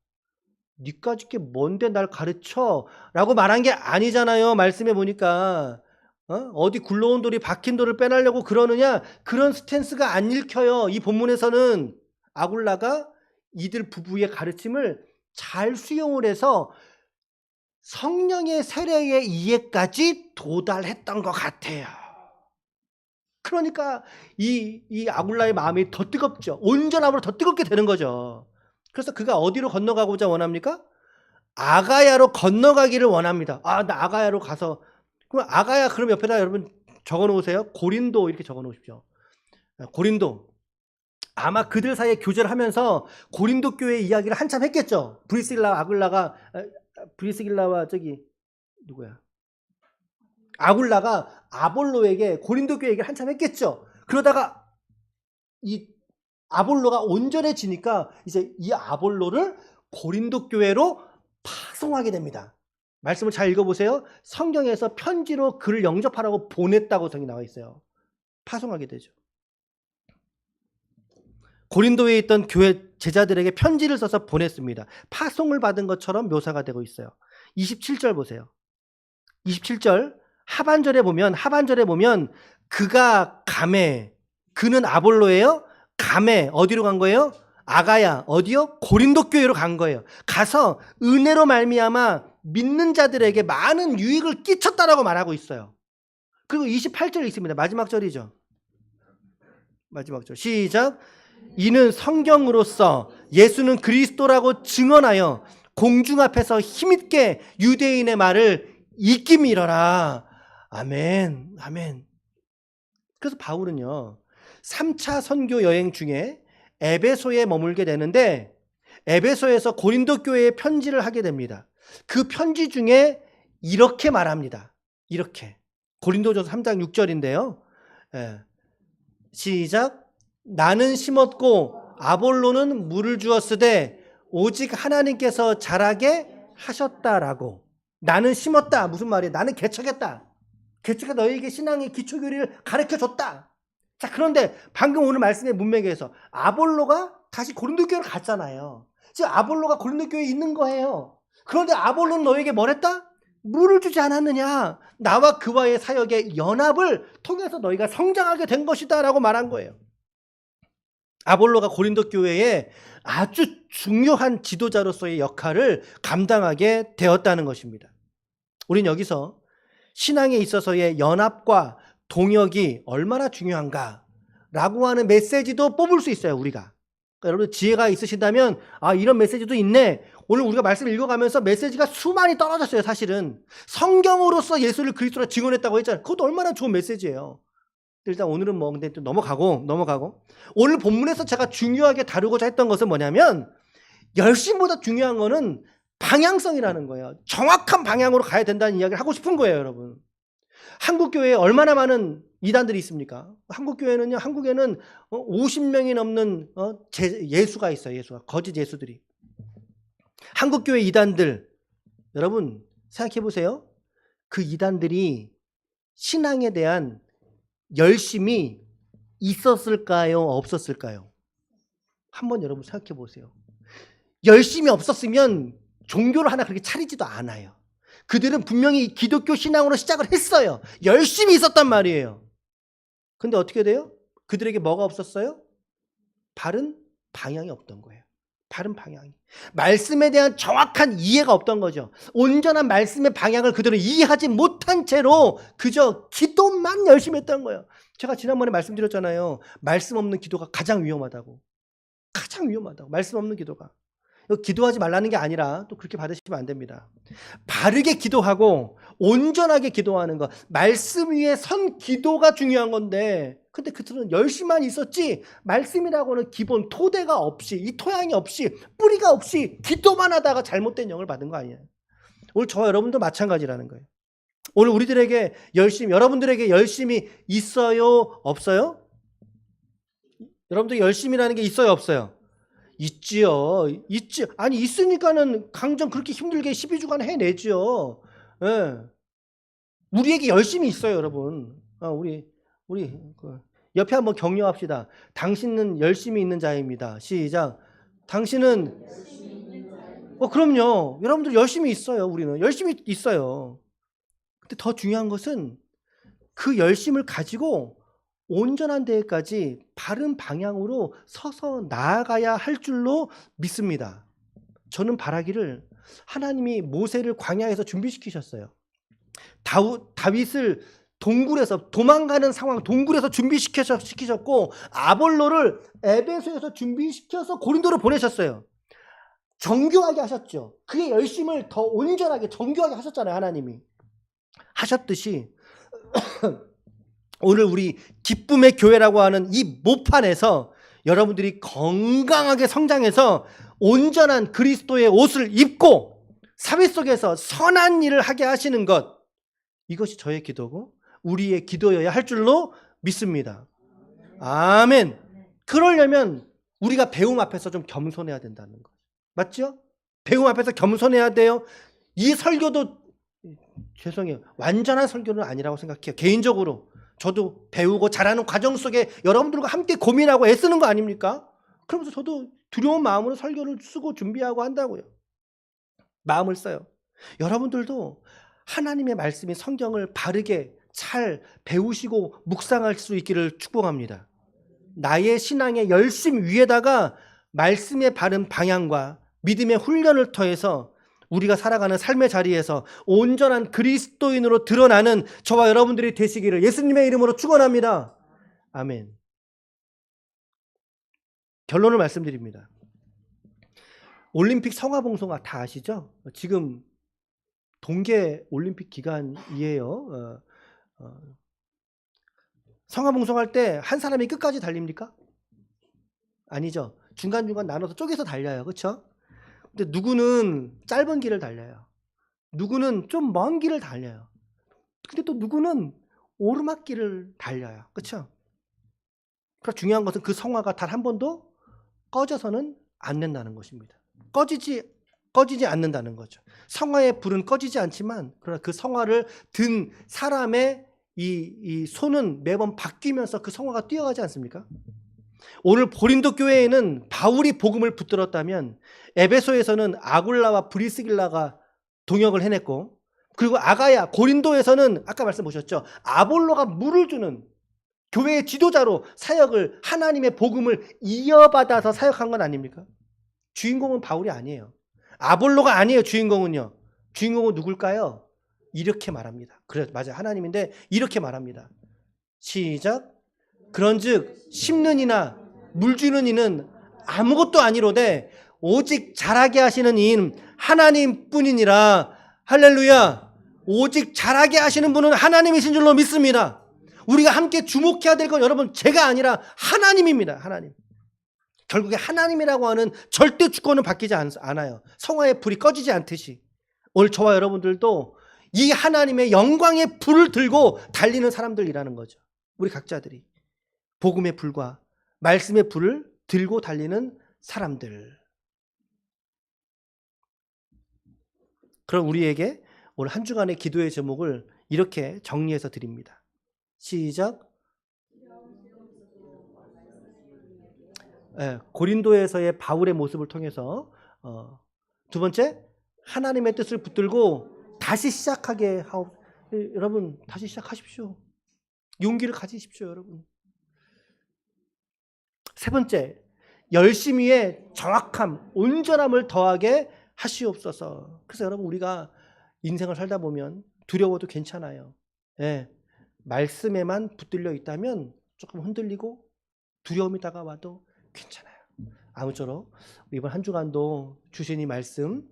니까짓 게 뭔데 날 가르쳐? 라고 말한 게 아니잖아요. 말씀해 보니까. 어디 굴러온 돌이 박힌 돌을 빼내려고 그러느냐? 그런 스탠스가 안 읽혀요. 이 본문에서는 아굴라가 이들 부부의 가르침을 잘 수용을 해서 성령의 세례의 이해까지 도달했던 것 같아요. 그러니까 이 아굴라의 마음이 더 뜨겁죠. 온전함으로 더 뜨겁게 되는 거죠. 그래서 그가 어디로 건너가고자 원합니까? 아가야로 건너가기를 원합니다. 나 아가야로 가서. 그럼 아가야, 그럼 옆에다 여러분 적어 놓으세요. 고린도 이렇게 적어 놓으십시오. 고린도. 아마 그들 사이에 교제를 하면서 고린도 교회 이야기를 한참 했겠죠. 브리스길라와 누구야? 아굴라가 아볼로에게 고린도 교회 얘기를 한참 했겠죠. 그러다가 이 아볼로가 온전해지니까 이제 이 아볼로를 고린도 교회로 파송하게 됩니다. 말씀을 잘 읽어보세요. 성경에서 편지로 그를 영접하라고 보냈다고 성경이 나와 있어요. 파송하게 되죠. 고린도에 있던 교회 제자들에게 편지를 써서 보냈습니다. 파송을 받은 것처럼 묘사가 되고 있어요. 27절 보세요. 27절 하반절에 보면 그가 감에 그는 아볼로예요. 감에 어디로 간 거예요? 아가야 어디요? 고린도 교회로 간 거예요. 가서 은혜로 말미암아 믿는 자들에게 많은 유익을 끼쳤다라고 말하고 있어요. 그리고 28절에 있습니다. 마지막 절이죠. 마지막 절 시작. 이는 성경으로서 예수는 그리스도라고 증언하여 공중 앞에서 힘있게 유대인의 말을 이김이러라. 아멘. 아멘. 그래서 바울은요 3차 선교 여행 중에 에베소에 머물게 되는데 에베소에서 고린도 교회에 편지를 하게 됩니다. 그 편지 중에 이렇게 말합니다. 이렇게 고린도전서 3장 6절인데요. 시작. 나는 심었고 아볼로는 물을 주었으되 오직 하나님께서 자라게 하셨다라고. 나는 심었다. 무슨 말이에요? 나는 개척했다. 개척해 너희에게 신앙의 기초교리를 가르쳐줬다. 자, 그런데 방금 오늘 말씀의 문맥에서 아볼로가 다시 고린도 교회로 갔잖아요. 지금 아볼로가 고린도 교회에 있는 거예요. 그런데 아볼로는 너에게 뭘 했다? 물을 주지 않았느냐? 나와 그와의 사역의 연합을 통해서 너희가 성장하게 된 것이다 라고 말한 거예요. 아볼로가 고린도 교회에 아주 중요한 지도자로서의 역할을 감당하게 되었다는 것입니다. 우린 여기서 신앙에 있어서의 연합과 동역이 얼마나 중요한가 라고 하는 메시지도 뽑을 수 있어요. 우리가. 그러니까 여러분 지혜가 있으시다면 이런 메시지도 있네. 오늘 우리가 말씀을 읽어가면서 메시지가 수많이 떨어졌어요. 사실은 성경으로서 예수를 그리스도라 증언했다고 했잖아요. 그것도 얼마나 좋은 메시지예요. 일단 오늘은 근데 또 넘어가고 오늘 본문에서 제가 중요하게 다루고자 했던 것은 뭐냐면 열심보다 중요한 거는 방향성이라는 거예요. 정확한 방향으로 가야 된다는 이야기를 하고 싶은 거예요. 여러분, 한국 교회에 얼마나 많은 이단들이 있습니까? 한국에는 50명이 넘는 예수가 있어요. 예수가 거짓 예수들이. 한국교회 이단들, 여러분 생각해 보세요. 그 이단들이 신앙에 대한 열심이 있었을까요? 없었을까요? 한번 여러분 생각해 보세요. 열심이 없었으면 종교를 하나 그렇게 차리지도 않아요. 그들은 분명히 기독교 신앙으로 시작을 했어요. 열심히 있었단 말이에요. 근데 어떻게 돼요? 그들에게 뭐가 없었어요? 바른 방향이 없던 거예요. 바른 방향이. 말씀에 대한 정확한 이해가 없던 거죠. 온전한 말씀의 방향을 그들은 이해하지 못한 채로 그저 기도만 열심히 했던 거예요. 제가 지난번에 말씀드렸잖아요. 말씀 없는 기도가 가장 위험하다고. 가장 위험하다고. 말씀 없는 기도가. 기도하지 말라는 게 아니라 또 그렇게 받으시면 안 됩니다. 바르게 기도하고 온전하게 기도하는 것, 말씀 위에 선 기도가 중요한 건데, 근데 그들은 열심만 있었지 말씀이라고는 기본 토대가 없이, 이 토양이 없이, 뿌리가 없이 기도만 하다가 잘못된 영을 받은 거 아니에요. 오늘 저와 여러분도 마찬가지라는 거예요. 오늘 우리들에게 여러분들에게 열심이 있어요? 없어요? 여러분들 열심이라는 게 있어요? 없어요? 있지요. 아니 있으니까는 강정 그렇게 힘들게 12주간 해내지요. 예. 우리에게 열심이 있어요, 여러분. 우리 옆에 한번 격려합시다. 당신은 열심히 있는 자입니다. 시작. 당신은 그럼요. 여러분들 열심히 있어요. 우리는 열심히 있어요. 근데 더 중요한 것은 그 열심을 가지고 온전한 데까지 바른 방향으로 서서 나아가야 할 줄로 믿습니다. 저는 바라기를 하나님이 모세를 광야에서 준비시키셨어요. 다윗을 동굴에서 도망가는 상황, 동굴에서 준비시키셨고 아볼로를 에베소에서 준비시켜서 고린도로 보내셨어요. 정교하게 하셨죠. 그의 열심을 더 온전하게 정교하게 하셨잖아요. 하나님이 하셨듯이 오늘 우리 기쁨의 교회라고 하는 이 모판에서 여러분들이 건강하게 성장해서 온전한 그리스도의 옷을 입고 사회 속에서 선한 일을 하게 하시는 것, 이것이 저의 기도고 우리의 기도여야 할 줄로 믿습니다. 아멘. 그러려면 우리가 배움 앞에서 좀 겸손해야 된다는 거 맞죠? 배움 앞에서 겸손해야 돼요. 이 설교도 죄송해요, 완전한 설교는 아니라고 생각해요. 개인적으로 저도 배우고 자라는 과정 속에 여러분들과 함께 고민하고 애쓰는 거 아닙니까? 그러면서 저도 두려운 마음으로 설교를 쓰고 준비하고 한다고요. 마음을 써요. 여러분들도 하나님의 말씀인 성경을 바르게 잘 배우시고 묵상할 수 있기를 축복합니다. 나의 신앙의 열심 위에다가 말씀의 바른 방향과 믿음의 훈련을 통해서 우리가 살아가는 삶의 자리에서 온전한 그리스도인으로 드러나는 저와 여러분들이 되시기를 예수님의 이름으로 축원합니다. 아멘. 결론을 말씀드립니다. 올림픽 성화봉송아 다 아시죠? 지금 동계 올림픽 기간이에요. 성화봉송할 때 한 사람이 끝까지 달립니까? 아니죠. 중간중간 나눠서 쪼개서 달려요. 그렇죠? 근데 누구는 짧은 길을 달려요. 누구는 좀 먼 길을 달려요. 근데 또 누구는 오르막길을 달려요. 그렇죠? 그러니까 중요한 것은 그 성화가 단 한 번도 꺼져서는 안 된다는 것입니다. 꺼지지 않는다는 거죠. 성화의 불은 꺼지지 않지만 그러나 그 성화를 든 사람의 이 손은 매번 바뀌면서 그 성화가 뛰어가지 않습니까? 오늘 고린도 교회에는 바울이 복음을 붙들었다면 에베소에서는 아굴라와 브리스길라가 동역을 해냈고, 그리고 아가야 고린도에서는 아까 말씀 보셨죠? 아볼로가 물을 주는 교회의 지도자로 사역을, 하나님의 복음을 이어받아서 사역한 건 아닙니까? 주인공은 바울이 아니에요. 아볼로가 아니에요. 주인공은요. 주인공은 누굴까요? 이렇게 말합니다. 그래, 맞아요. 하나님인데 이렇게 말합니다. 시작. 그런즉 심는 이나 물 주는 이는 아무것도 아니로되 오직 자라게 하시는 이인 하나님뿐이니라. 할렐루야. 오직 자라게 하시는 분은 하나님이신 줄로 믿습니다. 우리가 함께 주목해야 될 건 여러분 제가 아니라 하나님입니다. 하나님. 결국에 하나님이라고 하는 절대 주권은 바뀌지 않아요. 성화의 불이 꺼지지 않듯이 오늘 저와 여러분들도 이 하나님의 영광의 불을 들고 달리는 사람들이라는 거죠. 우리 각자들이 복음의 불과 말씀의 불을 들고 달리는 사람들. 그럼 우리에게 오늘 한 주간의 기도의 제목을 이렇게 정리해서 드립니다. 시작. 고린도에서의 바울의 모습을 통해서 두 번째, 하나님의 뜻을 붙들고 다시 시작하게 하오. 여러분 다시 시작하십시오. 용기를 가지십시오. 여러분. 세 번째, 열심히에 정확함, 온전함을 더하게 하시옵소서. 그래서 여러분 우리가 인생을 살다 보면 두려워도 괜찮아요. 말씀에만 붙들려 있다면 조금 흔들리고 두려움이 다가와도 괜찮아요. 아무쪼록 이번 한 주간도 주신 이 말씀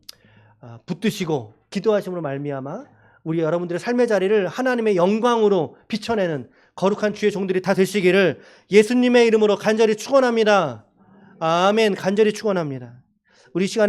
붙드시고 기도하심으로 말미암아 우리 여러분들의 삶의 자리를 하나님의 영광으로 비춰내는 거룩한 주의 종들이 다 되시기를 예수님의 이름으로 간절히 축원합니다. 아멘. 간절히 축원합니다. 우리 시간에